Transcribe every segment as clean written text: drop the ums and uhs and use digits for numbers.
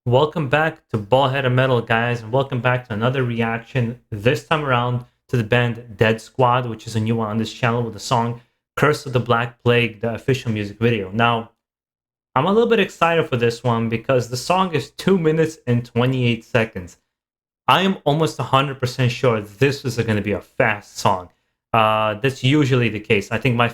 Welcome back to BaldHeaded Metal, guys, and welcome back to another reaction. This time around to the band DeadSquad, which is a new one on this channel with the song "Curse of the Black Plague," the official music video. Now, I'm a little bit excited for this one because the song is 2 minutes and 28 seconds. I am almost 100% sure this is going to be a fast song. That's usually the case. I think one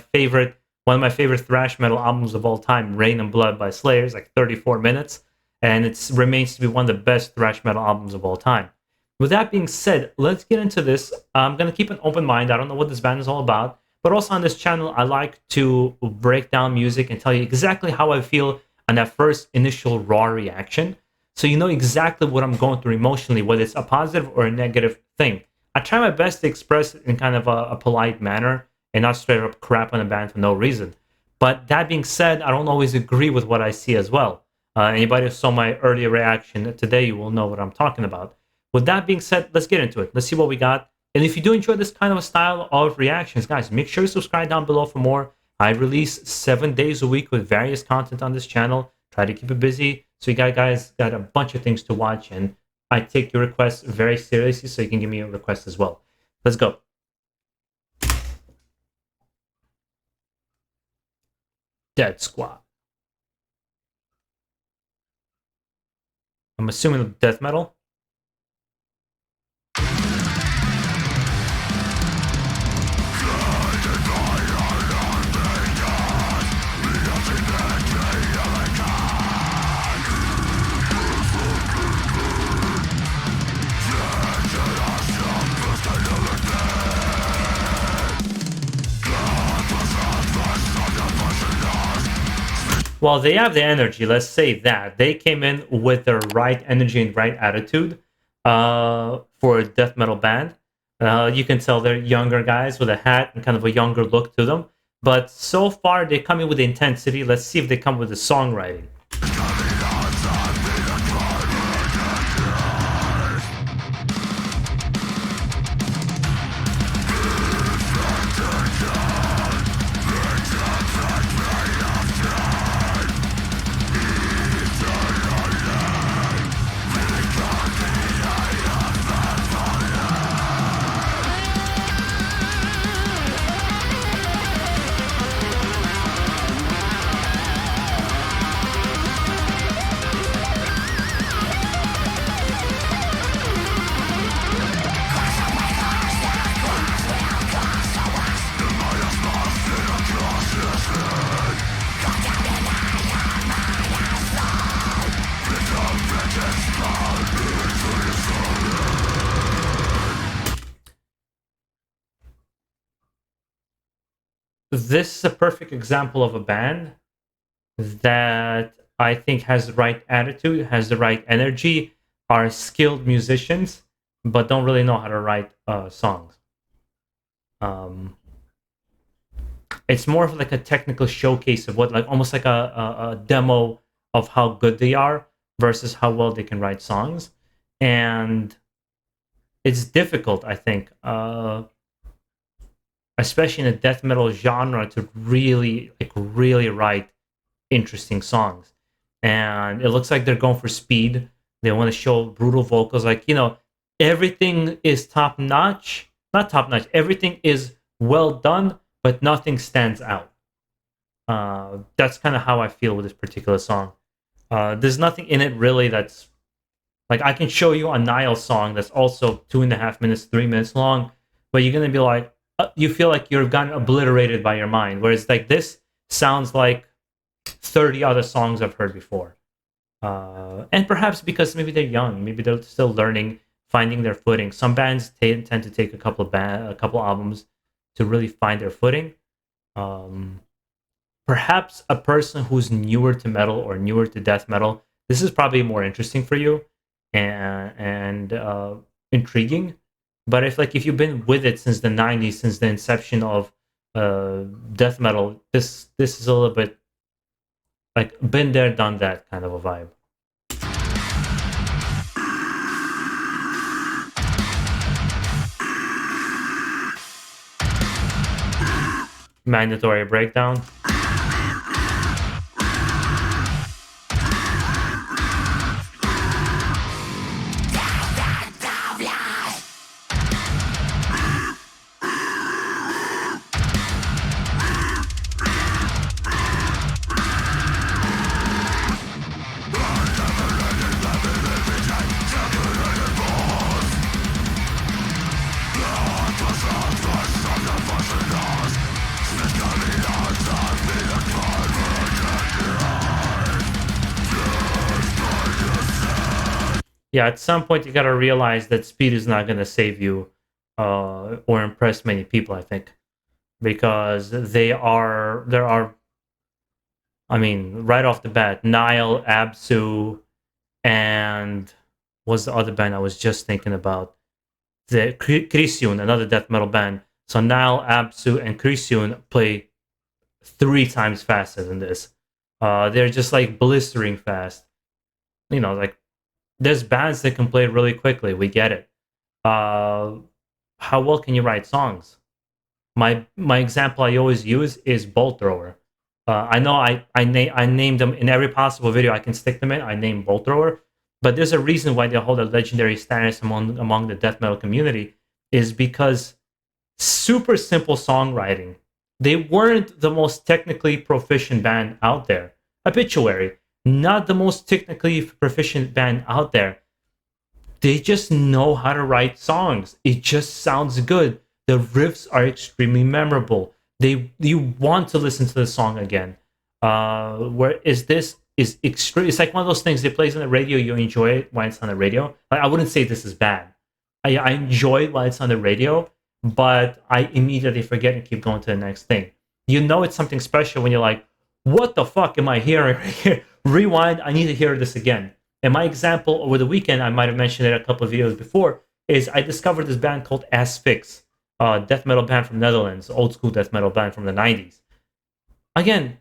of my favorite thrash metal albums of all time, "Rain and Blood" by Slayer, is like 34 minutes. And it remains to be one of the best thrash metal albums of all time. With that being said, let's get into this. I'm going to keep an open mind. I don't know what this band is all about. But also on this channel, I like to break down music and tell you exactly how I feel on that first initial raw reaction. So you know exactly what I'm going through emotionally, whether it's a positive or a negative thing. I try my best to express it in kind of a polite manner and not straight up crap on a band for no reason. But that being said, I don't always agree with what I see as well. Anybody who saw my earlier reaction today, you will know what I'm talking about. With that being said, let's get into it. Let's see what we got. And if you do enjoy this kind of a style of reactions, guys, make sure to subscribe down below for more. I release 7 days a week with various content on this channel. Try to keep it busy. So you guys got a bunch of things to watch. And I take your requests very seriously, so you can give me a request as well. Let's go. DeadSquad. I'm assuming death metal. Well, they have the energy, let's say that. They came in with the right energy and right attitude for a death metal band. You can tell they're younger guys with a hat and kind of a younger look to them. But so far, they come in with the intensity. Let's see if they come with the songwriting. This is a perfect example of a band that I think has the right attitude, has the right energy, are skilled musicians, but don't really know how to write songs. It's more of like a technical showcase of what, like almost like a demo of how good they are versus how well they can write songs. And it's difficult, I think, especially in the death metal genre, to really write interesting songs. And it looks like they're going for speed. They want to show brutal vocals. Like, you know, everything is top notch. Not top notch. Everything is well done, but nothing stands out. That's kind of how I feel with this particular song. There's nothing in it really that's like, I can show you a Nile song that's also 2.5 minutes, 3 minutes long, but you're gonna be like, you feel like you've gotten obliterated by your mind. Whereas like this sounds like 30 other songs I've heard before. And perhaps because maybe they're young, maybe they're still learning, finding their footing. Some bands tend to take a couple albums to really find their footing. Perhaps a person who's newer to metal or newer to death metal, this is probably more interesting for you and intriguing. But if you've been with it since the 90s, since the inception of death metal, this is a little bit like been there, done that kind of a vibe. Mandatory breakdown. Yeah, at some point you gotta realize that speed is not gonna save you or impress many people, I think. Because there are, I mean, right off the bat, Nile, Absu, and what's the other band I was just thinking about? The Krisyun, another death metal band. So Nile, Absu, and Krisyun play 3 times faster than this. They're just like blistering fast. You know, like there's bands that can play really quickly. We get it. Uh, how well can you write songs? My example I always use is Bolt Thrower. I know I named them in every possible video I can stick them in. I name Bolt Thrower, but there's a reason why they hold a legendary status among the death metal community is because super simple songwriting. They weren't the most technically proficient band out there. Obituary, not the most technically proficient band out there. They just know how to write songs. It just sounds good. The riffs are extremely memorable. You want to listen to the song again. Where is this is extreme? It's like one of those things that plays on the radio. You enjoy it when it's on the radio. Like, I wouldn't say this is bad. I enjoy it while it's on the radio, but I immediately forget and keep going to the next thing. You know it's something special when you're like, "What the fuck am I hearing here?" Rewind. I need to hear this again. And my example over the weekend, I might have mentioned it a couple of videos before, is I discovered this band called Asphyx, death metal band from Netherlands, old school death metal band from the 90s. Again,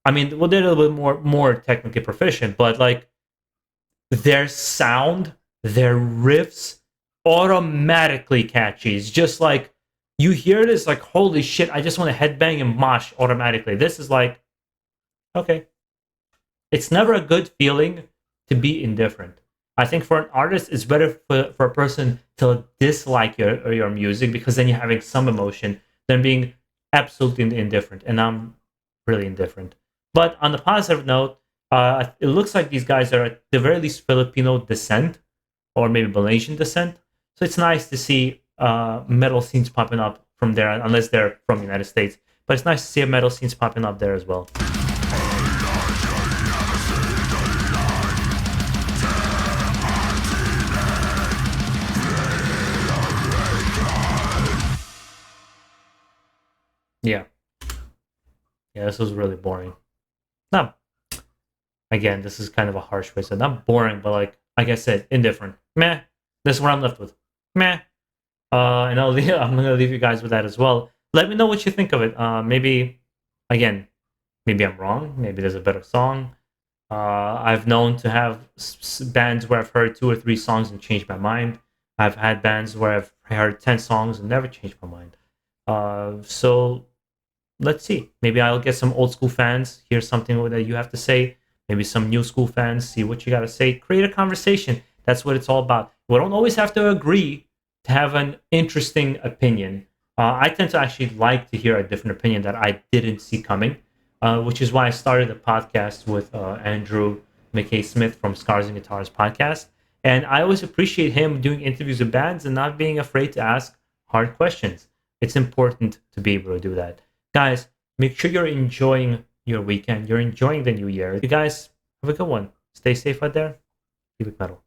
I mean, well, they're a little bit more technically proficient, but like their sound, their riffs, automatically catchy. It's just like you hear it, it's like, holy shit, I just want to headbang and mosh automatically. This is like, okay. It's never a good feeling to be indifferent. I think for an artist, it's better for a person to dislike your music because then you're having some emotion than being absolutely indifferent. And I'm really indifferent. But on the positive note, it looks like these guys are at the very least Filipino descent or maybe Malaysian descent. So it's nice to see metal scenes popping up from there, unless they're from the United States. But it's nice to see metal scenes popping up there as well. Yeah. Yeah, this was really boring. Not, again, this is kind of a harsh way to say, not boring, but like I said, indifferent. Meh. This is what I'm left with. Meh. And I'm gonna leave you guys with that as well. Let me know what you think of it. Maybe, again, maybe I'm wrong. Maybe there's a better song. I've known to have bands where I've heard 2 or 3 songs and changed my mind. I've had bands where I've heard 10 songs and never changed my mind. So let's see. Maybe I'll get some old school fans, hear something that you have to say. Maybe some new school fans, see what you got to say. Create a conversation. That's what it's all about. We don't always have to agree to have an interesting opinion. I tend to actually like to hear a different opinion that I didn't see coming, which is why I started a podcast with Andrew McKay Smith from Scars and Guitars podcast. And I always appreciate him doing interviews with bands and not being afraid to ask hard questions. It's important to be able to do that. Guys, make sure you're enjoying your weekend. You're enjoying the new year. You guys have a good one. Stay safe out there. Keep it metal.